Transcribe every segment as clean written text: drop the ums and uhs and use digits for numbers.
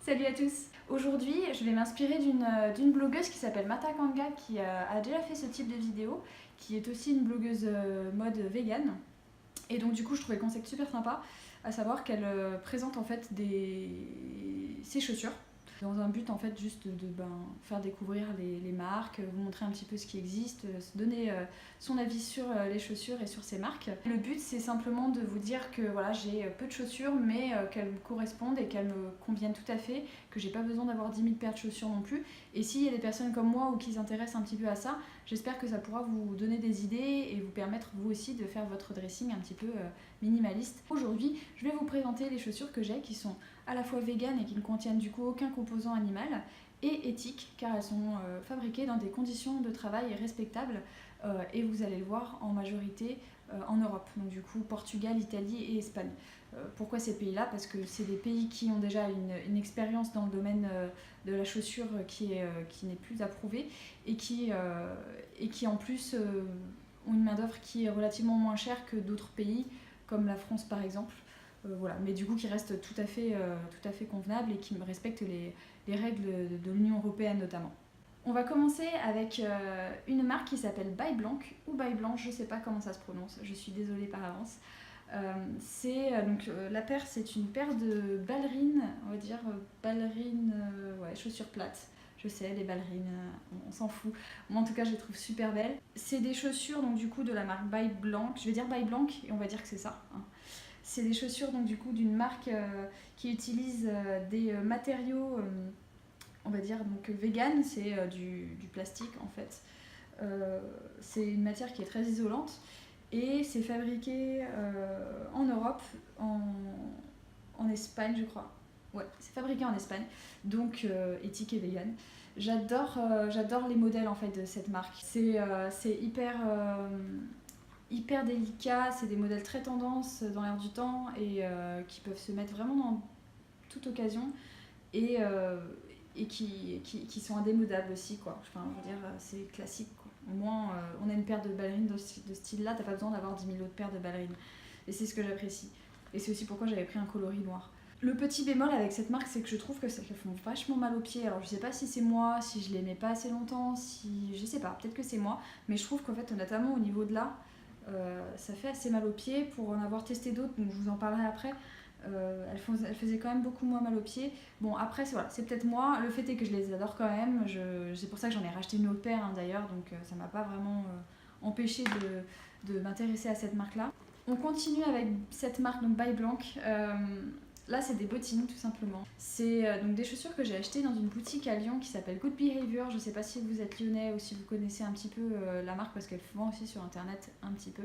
Salut à tous. Aujourd'hui, je vais m'inspirer d'une blogueuse qui s'appelle Mata Kanga qui a déjà fait ce type de vidéo, qui est aussi une blogueuse mode vegan. Et donc du coup, je trouvais le concept super sympa, à savoir qu'elle présente en fait ses chaussures dans un but en fait juste de faire découvrir les marques, vous montrer un petit peu ce qui existe, se donner son avis sur les chaussures et sur ces marques. Le but c'est simplement de vous dire que voilà, j'ai peu de chaussures mais qu'elles me correspondent et qu'elles me conviennent tout à fait, que j'ai pas besoin d'avoir 10 000 paires de chaussures non plus. Et s'il y a des personnes comme moi ou qui s'intéressent un petit peu à ça, j'espère que ça pourra vous donner des idées et vous permettre vous aussi de faire votre dressing un petit peu minimaliste. Aujourd'hui, je vais vous présenter les chaussures que j'ai qui sont à la fois véganes et qui ne contiennent du coup aucun composant animal et éthiques car elles sont fabriquées dans des conditions de travail respectables et vous allez le voir en majorité en Europe, donc du coup Portugal, Italie et Espagne. Pourquoi ces pays-là? Parce que c'est des pays qui ont déjà une expérience dans le domaine de la chaussure qui n'est plus approuvée et qui en plus ont une main-d'œuvre qui est relativement moins chère que d'autres pays comme la France par exemple. Voilà. Mais du coup qui reste tout à fait convenable et qui respecte les règles de l'Union Européenne notamment. On va commencer avec une marque qui s'appelle By Blanc ou By Blanche, je sais pas comment ça se prononce, je suis désolée par avance. La paire, c'est une paire de ballerines, on va dire ballerines, ouais, chaussures plates. Je sais, les ballerines, on s'en fout. Moi en tout cas, je les trouve super belles. C'est des chaussures donc du coup de la marque By Blanc. Je vais dire By Blanc et on va dire que c'est ça. Hein. C'est des chaussures donc du coup d'une marque qui utilise des matériaux, on va dire donc vegan, c'est du plastique en fait. C'est une matière qui est très isolante et c'est fabriqué en Europe, en Espagne je crois. Ouais, c'est fabriqué en Espagne, donc éthique et vegan. J'adore les modèles en fait de cette marque. C'est hyper délicat, c'est des modèles très tendance dans l'air du temps et qui peuvent se mettre vraiment dans toute occasion et qui sont indémodables aussi quoi. Enfin, je veux dire, c'est classique quoi. Au moins, on a une paire de ballerines de ce style-là, t'as pas besoin d'avoir 10 000 autres paires de ballerines. Et c'est ce que j'apprécie. Et c'est aussi pourquoi j'avais pris un coloris noir. Le petit bémol avec cette marque, c'est que je trouve que ça fait vachement mal aux pieds. Alors je sais pas si c'est moi, si je les mets pas assez longtemps, si je sais pas, peut-être que c'est moi, mais je trouve qu'en fait, notamment au niveau de là, ça fait assez mal aux pieds. Pour en avoir testé d'autres, donc je vous en parlerai après. Elle faisait quand même beaucoup moins mal aux pieds. Bon après c'est peut-être moi, le fait est que je les adore quand même, c'est pour ça que j'en ai racheté une autre paire hein, d'ailleurs, donc ça m'a pas vraiment empêché de m'intéresser à cette marque là. On continue avec cette marque donc By Blanc. Là c'est des bottines tout simplement. C'est donc des chaussures que j'ai achetées dans une boutique à Lyon qui s'appelle Good Behavior. Je sais pas si vous êtes lyonnais ou si vous connaissez un petit peu la marque parce qu'elle vend aussi sur internet un petit peu.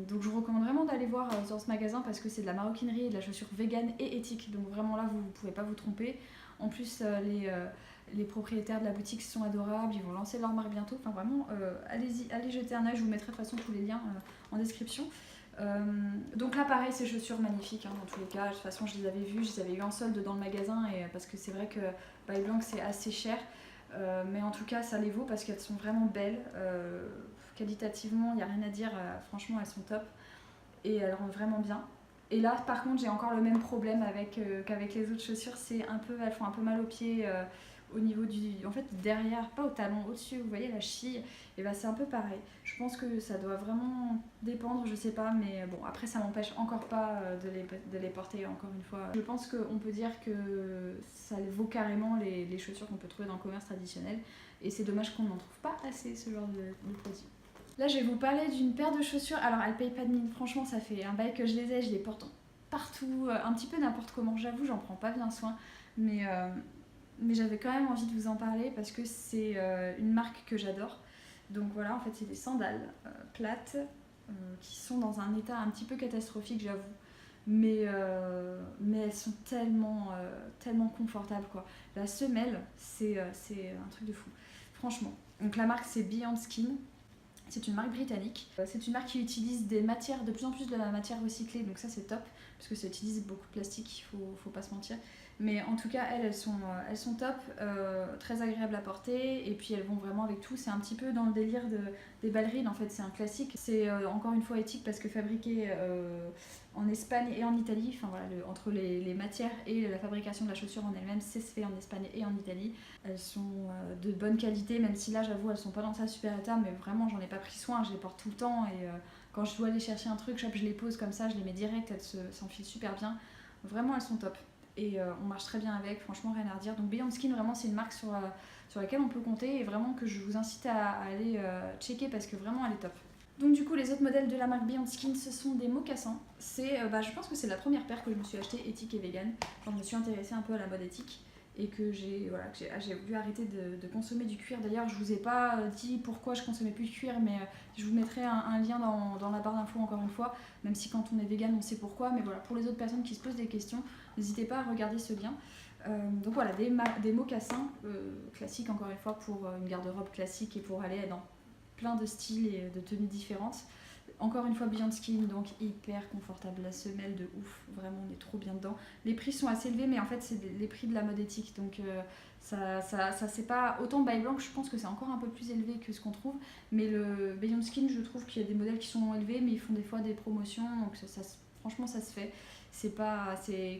Donc je vous recommande vraiment d'aller voir dans ce magasin parce que c'est de la maroquinerie et de la chaussure vegan et éthique, donc vraiment là vous ne pouvez pas vous tromper. En plus les propriétaires de la boutique sont adorables, ils vont lancer leur marque bientôt, enfin vraiment allez-y, allez jeter un œil, je vous mettrai de toute façon tous les liens en description. Donc là pareil, ces chaussures magnifiques hein, dans tous les cas, de toute façon je les avais vues, je les avais eu en solde dans le magasin et, parce que c'est vrai que By Blanc c'est assez cher. Mais en tout cas ça les vaut parce qu'elles sont vraiment belles, qualitativement il n'y a rien à dire, franchement elles sont top et elles rendent vraiment bien. Et là par contre j'ai encore le même problème qu'avec les autres chaussures, elles font un peu mal aux pieds au niveau en fait derrière, pas au talon, au-dessus, vous voyez la cheville, et bah c'est un peu pareil. Je pense que ça doit vraiment dépendre, je sais pas, mais bon après ça m'empêche encore pas de les porter encore une fois. Je pense qu'on peut dire que ça vaut carrément les chaussures qu'on peut trouver dans le commerce traditionnel et c'est dommage qu'on n'en trouve pas assez ce genre de produits. Là je vais vous parler d'une paire de chaussures, alors elles payent pas de mine, franchement ça fait un bail que je les ai, je les porte partout, un petit peu n'importe comment, j'avoue j'en prends pas bien soin, mais j'avais quand même envie de vous en parler parce que c'est une marque que j'adore. Donc voilà, en fait c'est des sandales plates qui sont dans un état un petit peu catastrophique j'avoue. Mais elles sont tellement confortables quoi. La semelle c'est un truc de fou, franchement. Donc la marque c'est Beyond Skin. C'est une marque britannique. C'est une marque qui utilise de plus en plus de la matière recyclée, donc ça c'est top, parce que ça utilise beaucoup de plastique, faut pas se mentir. Mais en tout cas, elles sont top, très agréables à porter, et puis elles vont vraiment avec tout. C'est un petit peu dans le délire des ballerines, en fait, c'est un classique. C'est encore une fois éthique parce que fabriqué en Espagne et en Italie, enfin voilà, entre les matières et la fabrication de la chaussure en elle-même, c'est fait en Espagne et en Italie. Elles sont de bonne qualité, même si là, j'avoue, elles sont pas dans un super état, mais vraiment, j'en ai pas pris soin, je les porte tout le temps, et quand je dois aller chercher un truc, je les pose comme ça, je les mets direct, elles s'enfilent super bien. Vraiment, elles sont top. Et on marche très bien avec, franchement rien à redire. Donc Beyond Skin, vraiment c'est une marque sur laquelle on peut compter et vraiment que je vous incite à aller checker parce que vraiment elle est top. Donc du coup les autres modèles de la marque Beyond Skin, ce sont des mocassins. Je pense que c'est la première paire que je me suis achetée éthique et vegan quand je me suis intéressée un peu à la mode éthique et que j'ai voulu arrêter de consommer du cuir. D'ailleurs je vous ai pas dit pourquoi je consommais plus de cuir, mais je vous mettrai un lien dans la barre d'infos encore une fois, même si quand on est vegan on sait pourquoi, mais voilà, pour les autres personnes qui se posent des questions, n'hésitez pas à regarder ce lien. Donc voilà, des mocassins classiques encore une fois pour une garde-robe classique et pour aller dans plein de styles et de tenues différentes. Encore une fois Beyond Skin, donc hyper confortable, la semelle de ouf, vraiment on est trop bien dedans. Les prix sont assez élevés mais en fait c'est les prix de la mode éthique, donc ça c'est pas autant Buy Blanc, je pense que c'est encore un peu plus élevé que ce qu'on trouve, mais le Beyond Skin je trouve qu'il y a des modèles qui sont élevés mais ils font des fois des promotions, donc franchement ça se fait.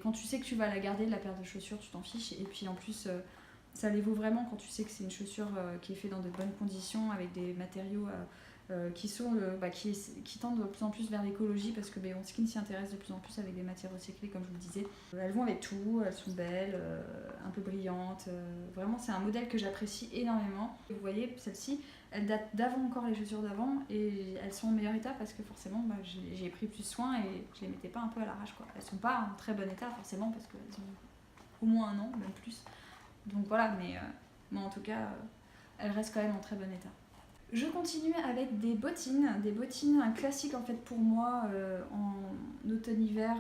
Quand tu sais que tu vas la garder la paire de chaussures, tu t'en fiches, et puis en plus ça les vaut vraiment quand tu sais que c'est une chaussure qui est faite dans de bonnes conditions avec des matériaux qui tendent de plus en plus vers l'écologie parce que Beyond Skin s'y intéresse de plus en plus avec des matières recyclées comme je vous le disais. Elles vont avec tout, elles sont belles, un peu brillantes, vraiment c'est un modèle que j'apprécie énormément. Et vous voyez celle-ci, elle date d'avant encore les chaussures d'avant et elles sont en meilleur état parce que forcément j'ai pris plus soin et je les mettais pas un peu à l'arrache quoi. Elles sont pas en très bon état forcément parce qu'elles ont au moins un an, même plus. Donc voilà, mais en tout cas elles restent quand même en très bon état. Je continue avec des bottines un classique en fait pour moi en automne-hiver,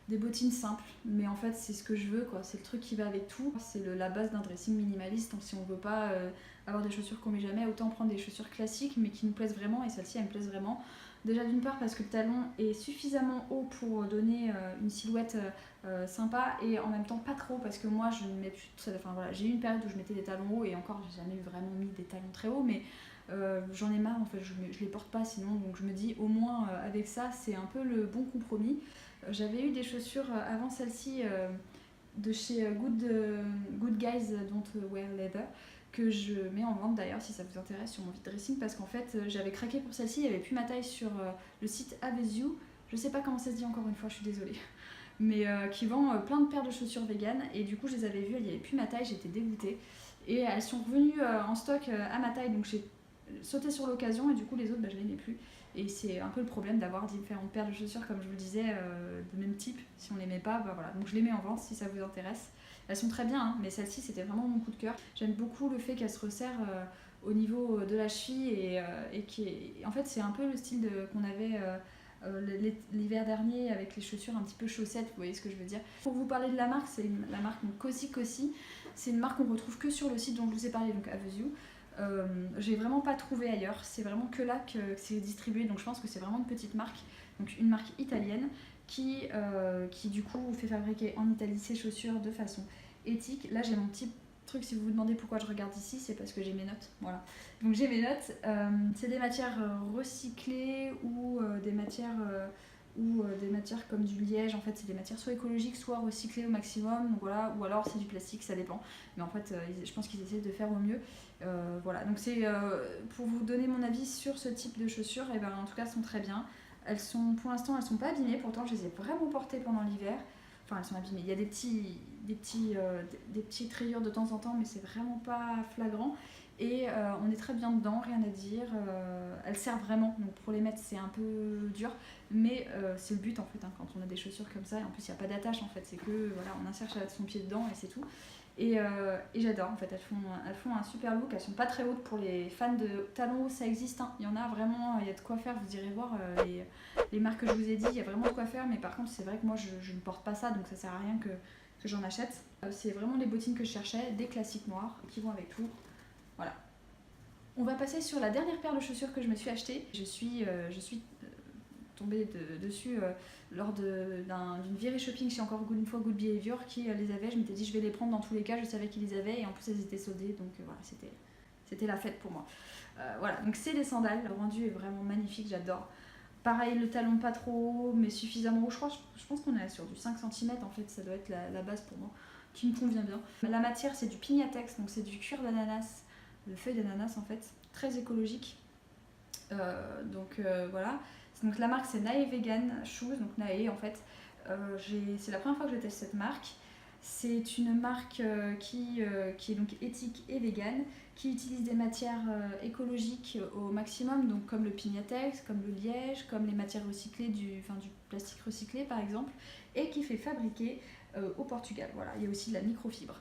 des bottines simples, mais en fait c'est ce que je veux quoi, c'est le truc qui va avec tout, c'est la base d'un dressing minimaliste, donc si on veut pas avoir des chaussures qu'on met jamais, autant prendre des chaussures classiques mais qui nous plaisent vraiment, et celle-ci elle me plaise vraiment. Déjà d'une part parce que le talon est suffisamment haut pour donner une silhouette sympa et en même temps pas trop parce que moi je ne mets plus, j'ai eu une période où je mettais des talons hauts et encore j'ai jamais vraiment mis des talons très hauts, mais j'en ai marre en fait, je les porte pas sinon, donc je me dis au moins avec ça c'est un peu le bon compromis. J'avais eu des chaussures avant celle-ci de chez Good Guys Don't Wear Leather que je mets en vente d'ailleurs si ça vous intéresse sur mon vide dressing parce qu'en fait j'avais craqué pour celle-ci, il n'y avait plus ma taille sur le site Avezu, je sais pas comment ça se dit encore une fois, je suis désolée, mais qui vend plein de paires de chaussures vegan et du coup je les avais vues, il n'y avait plus ma taille, j'étais dégoûtée et elles sont revenues en stock à ma taille, donc j'ai sauté sur l'occasion et du coup les autres je les mets plus et c'est un peu le problème d'avoir différentes paires de chaussures comme je vous le disais de même type, si on les met pas voilà, donc je les mets en vente si ça vous intéresse. Elles sont très bien hein, mais celle-ci c'était vraiment mon coup de cœur. J'aime beaucoup le fait qu'elle se resserre au niveau de la cheville et en fait c'est un peu le style qu'on avait l'hiver dernier avec les chaussures un petit peu chaussettes, vous voyez ce que je veux dire. Pour vous parler de la marque, c'est la marque Cozy Cossy, c'est une marque qu'on retrouve que sur le site dont je vous ai parlé, donc Avezu. J'ai vraiment pas trouvé ailleurs, c'est vraiment que là que c'est distribué, donc je pense que c'est vraiment une petite marque, donc une marque italienne qui du coup fait fabriquer en Italie ses chaussures de façon éthique. Là j'ai mon petit truc, si vous vous demandez pourquoi je regarde ici, c'est parce que j'ai mes notes, voilà. Donc j'ai mes notes, c'est des matières recyclées ou des matières comme du liège, en fait c'est des matières soit écologiques soit recyclées au maximum, donc voilà, ou alors c'est du plastique, ça dépend, mais en fait je pense qu'ils essaient de faire au mieux. Voilà, donc c'est pour vous donner mon avis sur ce type de chaussures, et en tout cas elles sont très bien. Pour l'instant elles sont pas abîmées, pourtant je les ai vraiment portées pendant l'hiver. Enfin elles sont abîmées, il y a des petites rayures de temps en temps, mais c'est vraiment pas flagrant. Et on est très bien dedans, rien à dire. Elles servent vraiment, donc pour les mettre c'est un peu dur, mais c'est le but en fait hein, quand on a des chaussures comme ça. Et en plus il n'y a pas d'attache en fait, c'est que voilà, on insère son pied dedans et c'est tout. Et j'adore en fait, elles font un super look, elles sont pas très hautes pour les fans de talons hauts, ça existe, hein. Il y en a vraiment, il y a de quoi faire, vous irez voir les marques que je vous ai dit, il y a vraiment de quoi faire, mais par contre c'est vrai que moi je ne porte pas ça, donc ça sert à rien que j'en achète. C'est vraiment les bottines que je cherchais, des classiques noirs qui vont avec tout, voilà. On va passer sur la dernière paire de chaussures que je me suis achetée. Je suis tombée dessus lors d'une virée shopping chez encore une fois Good Behavior qui les avait. Je m'étais dit je vais les prendre dans tous les cas, je savais qu'ils les avaient et en plus elles étaient soldées, donc voilà, c'était la fête pour moi. Voilà, donc c'est des sandales, le rendu est vraiment magnifique, j'adore. Pareil, le talon pas trop haut, mais suffisamment haut. Je pense qu'on est sur du 5 cm en fait, ça doit être la base pour moi, qui me convient bien. La matière, c'est du Pignatex, donc c'est du cuir d'ananas, de feuilles d'ananas en fait, très écologique. Voilà. Donc la marque c'est Nae Vegan Shoes, donc Nae en fait. C'est la première fois que je teste cette marque. C'est une marque qui est donc éthique et vegan, qui utilise des matières écologiques au maximum, donc comme le Pignatex, comme le liège, comme les matières recyclées, du plastique recyclé par exemple, et qui fait fabriquer au Portugal. Voilà. Il y a aussi de la microfibre.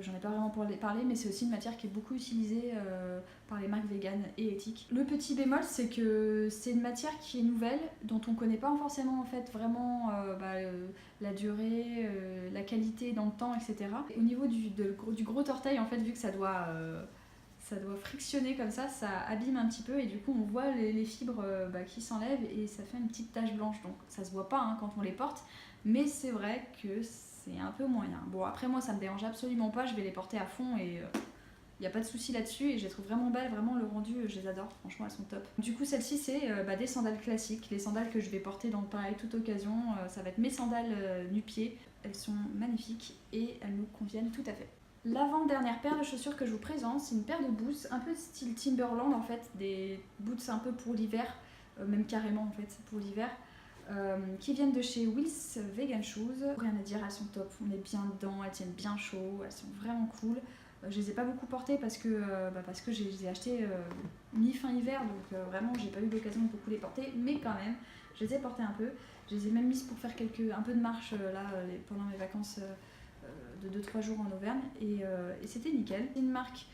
J'en ai pas vraiment parlé, mais c'est aussi une matière qui est beaucoup utilisée par les marques véganes et éthiques. Le petit bémol, c'est que c'est une matière qui est nouvelle, dont on connaît pas forcément en fait vraiment la durée, la qualité dans le temps, etc. Et au niveau du gros orteil, en fait, vu que ça doit frictionner comme ça abîme un petit peu et du coup on voit les fibres qui s'enlèvent et ça fait une petite tache blanche. Donc ça se voit pas quand on les porte, mais c'est vrai que c'est un peu moyen. Bon, après moi ça me dérange absolument pas, je vais les porter à fond et il n'y a pas de souci là-dessus et je les trouve vraiment belles, vraiment le rendu je les adore, franchement elles sont top. Du coup celle-ci c'est des sandales classiques, les sandales que je vais porter dans pareil toute occasion, ça va être mes sandales nu-pieds, elles sont magnifiques et elles me conviennent tout à fait. L'avant-dernière paire de chaussures que je vous présente, c'est une paire de boots un peu style Timberland en fait, des boots un peu pour l'hiver, même carrément en fait pour l'hiver. Qui viennent de chez Wills Vegan Shoes. Rien à dire, elles sont top, on est bien dedans, elles tiennent bien chaud, elles sont vraiment cool. Je les ai pas beaucoup portées parce que je les ai achetées mi-fin hiver, donc vraiment j'ai pas eu l'occasion de beaucoup les porter, mais quand même, je les ai portées un peu. Je les ai même mises pour faire un peu de marche pendant mes vacances de 2-3 jours en Auvergne, et c'était nickel. C'est une marque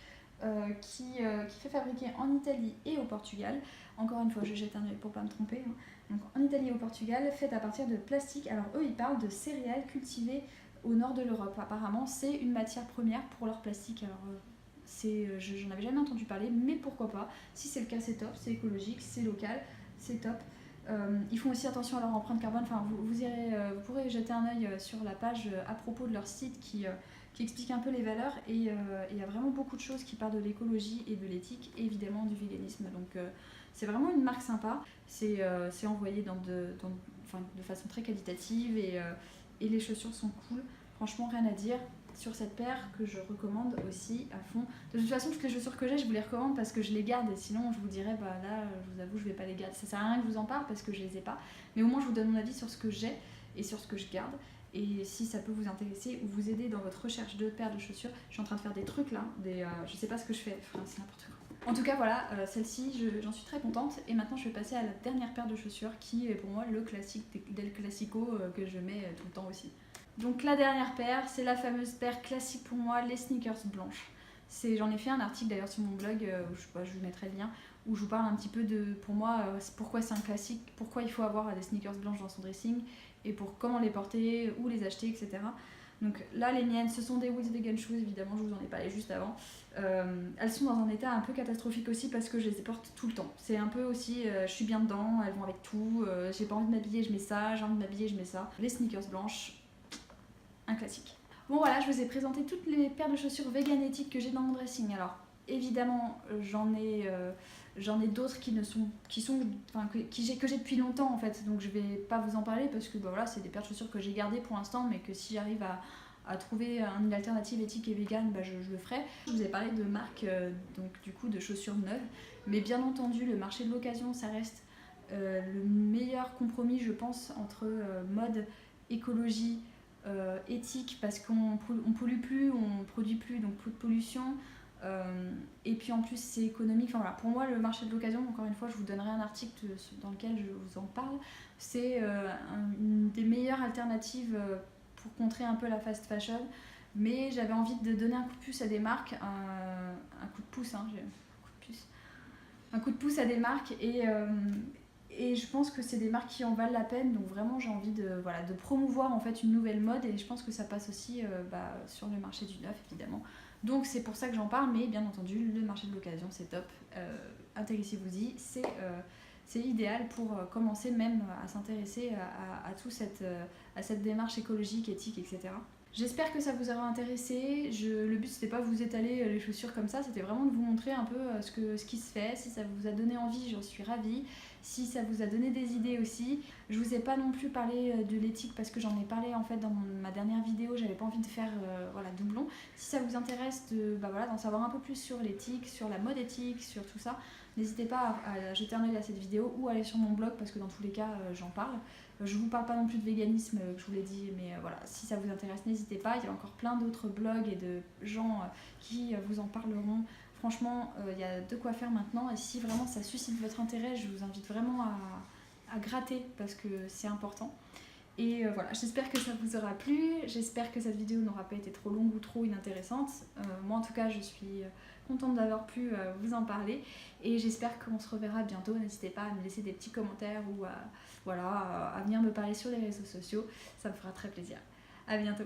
qui fait fabriquer en Italie et au Portugal. Encore une fois, je jette un œil pour pas me tromper. Donc en Italie et au Portugal, faite à partir de plastique. Alors eux, ils parlent de céréales cultivées au nord de l'Europe. Apparemment, c'est une matière première pour leur plastique. Alors j'en avais jamais entendu parler, mais pourquoi pas. Si c'est le cas, c'est top, c'est écologique, c'est local, c'est top. Ils font aussi attention à leur empreinte carbone. Enfin, vous pourrez jeter un œil sur la page à propos de leur site qui explique un peu les valeurs, et il y a vraiment beaucoup de choses qui parlent de l'écologie et de l'éthique et évidemment du véganisme. Donc c'est vraiment une marque sympa, c'est envoyé de façon très qualitative et les chaussures sont cool, franchement rien à dire sur cette paire que je recommande aussi à fond. De toute façon toutes les chaussures que j'ai je vous les recommande parce que je les garde, et sinon je vous dirais là je vous avoue je vais pas les garder, ça sert à rien que je vous en parle parce que je les ai pas, mais au moins je vous donne mon avis sur ce que j'ai et sur ce que je garde. Et si ça peut vous intéresser ou vous aider dans votre recherche de paires de chaussures, je suis en train de faire des trucs là, je sais pas ce que je fais, enfin, c'est n'importe quoi. En tout cas voilà, celle-ci j'en suis très contente, et maintenant je vais passer à la dernière paire de chaussures qui est pour moi le classique del classico que je mets tout le temps aussi. Donc la dernière paire, c'est la fameuse paire classique pour moi, les sneakers blanches. J'en ai fait un article d'ailleurs sur mon blog, je vous mettrai le lien, où je vous parle un petit peu de, pour moi, pourquoi c'est un classique, pourquoi il faut avoir des sneakers blanches dans son dressing, et pour comment les porter, où les acheter, etc. Donc là, les miennes, ce sont des Wills Vegan Shoes, évidemment, je vous en ai parlé juste avant. Elles sont dans un état un peu catastrophique aussi parce que je les porte tout le temps. C'est un peu aussi, je suis bien dedans, elles vont avec tout, j'ai pas envie de m'habiller, je mets ça, j'ai envie de m'habiller, je mets ça. Les sneakers blanches, un classique. Bon voilà, je vous ai présenté toutes les paires de chaussures vegan éthiques que j'ai dans mon dressing. Alors évidemment, j'en ai d'autres que j'ai depuis longtemps en fait, donc je vais pas vous en parler parce que voilà, c'est des paires de chaussures que j'ai gardées pour l'instant, mais que si j'arrive à trouver une alternative éthique et vegan, je le ferai. Je vous ai parlé de marques donc du coup de chaussures neuves, mais bien entendu le marché de l'occasion ça reste le meilleur compromis je pense entre mode, écologie, éthique, parce qu'on pollue plus, on produit plus, donc plus de pollution, et puis en plus c'est économique. Enfin, voilà. Pour moi le marché de l'occasion, encore une fois je vous donnerai un article dans lequel je vous en parle, c'est une des meilleures alternatives pour contrer un peu la fast fashion, mais j'avais envie de donner un coup de pouce à des marques, un coup de pouce, un coup de pouce à des marques, et je pense que c'est des marques qui en valent la peine, donc vraiment j'ai envie de promouvoir en fait une nouvelle mode, et je pense que ça passe aussi sur le marché du neuf évidemment. Donc c'est pour ça que j'en parle, mais bien entendu le marché de l'occasion c'est top, intéressez-vous-y, c'est idéal pour commencer même à s'intéresser à cette démarche écologique, éthique, etc. J'espère que ça vous aura intéressé. Le but c'était pas de vous étaler les chaussures comme ça, c'était vraiment de vous montrer un peu ce qui se fait. Si ça vous a donné envie, j'en suis ravie. Si ça vous a donné des idées aussi. Je vous ai pas non plus parlé de l'éthique parce que j'en ai parlé en fait dans ma dernière vidéo, j'avais pas envie de faire doublon. Si ça vous intéresse d'en savoir un peu plus sur l'éthique, sur la mode éthique, sur tout ça, n'hésitez pas à jeter un œil à cette vidéo ou à aller sur mon blog parce que dans tous les cas j'en parle. Je vous parle pas non plus de véganisme, je vous l'ai dit, mais voilà, si ça vous intéresse, n'hésitez pas. Il y a encore plein d'autres blogs et de gens qui vous en parleront. Franchement, il y a de quoi faire maintenant. Et si vraiment ça suscite votre intérêt, je vous invite vraiment à gratter parce que c'est important. Et voilà, j'espère que ça vous aura plu. J'espère que cette vidéo n'aura pas été trop longue ou trop inintéressante. Moi, en tout cas, je suis contente d'avoir pu vous en parler. Et j'espère qu'on se reverra bientôt. N'hésitez pas à me laisser des petits commentaires ou à venir me parler sur les réseaux sociaux. Ça me fera très plaisir. À bientôt.